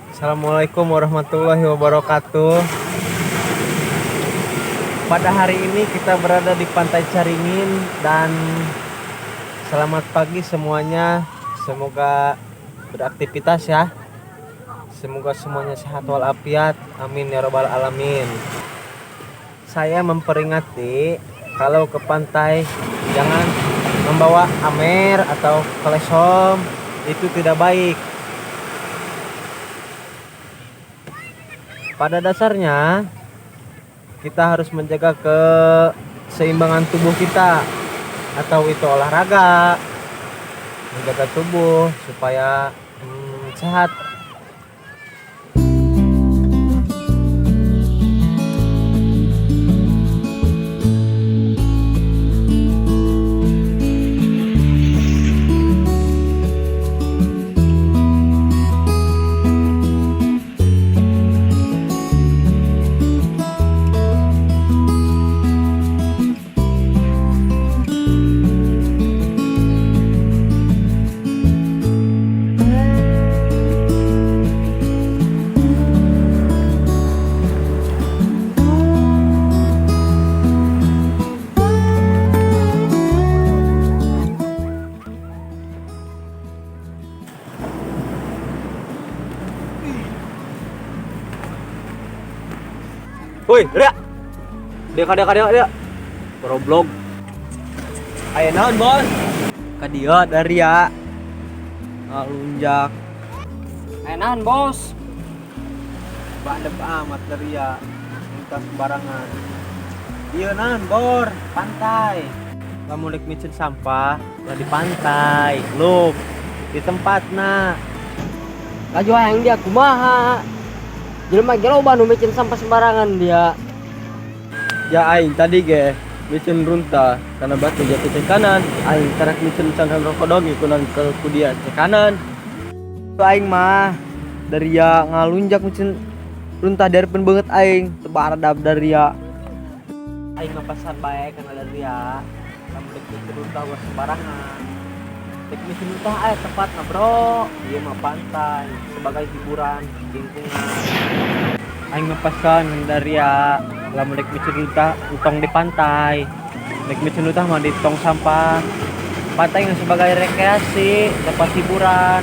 Assalamualaikum warahmatullahi wabarakatuh. Pada hari ini kita berada di Pantai Caringin dan selamat pagi semuanya. Semoga beraktivitas ya. Semoga semuanya sehat walafiat. Amin ya robbal alamin. Saya memperingati kalau ke pantai jangan membawa amer atau kalesom, itu tidak baik. Pada dasarnya kita harus menjaga keseimbangan tubuh kita, atau itu olahraga, menjaga tubuh supaya sehat. Woi, dia. Goblok. Aya naon, Bos? Ka dieu dari ya. Ngalunjak. Aya naon, Bos? Bandep amat dari ya. Minta sembarangan. Ieu naon, Bor? Pantai. Lamun rek micin sampah, lah di pantai. Loh, di tempatna. Laju hayang dia kumaha? Jelema ge loba nu micin sampah sembarangan dia. Ya aing tadi ge micin runta karena batu jatuh ke kanan. Aing tarak micin sangan rokok dogi kunan ke kudia ke kanan. Itu aing mah dari ya ngalunjak micin runta dari pen banget aing tebaradab dari ya. Aing ngapasan bae kana dari ya. Lamun micin runta gua sembarangan. Dek micin runta aya tepatna, Bro. Ieu mah pantai sebagai hiburan lingkungan. Aing ngepesan dari ya lamun dek micin runta utang di pantai. Dek micin runta mah di tong sampah. Pantai yang sebagai rekreasi, tempat hiburan.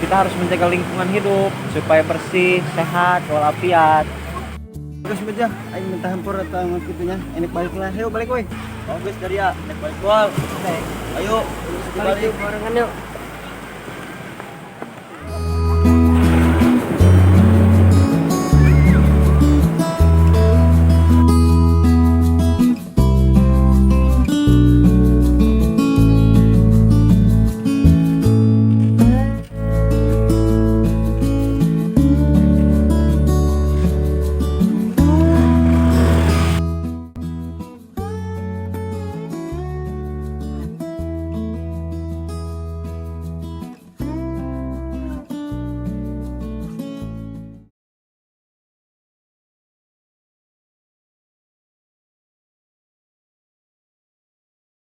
Kita harus menjaga lingkungan hidup supaya bersih, sehat, walafiat. Terus beja, aing minta hampur atau ngikutnya. Enek balik lah, ayo balik woi. Bagus dari ya, enek balik wal. Ayo, Balik barengan yuk.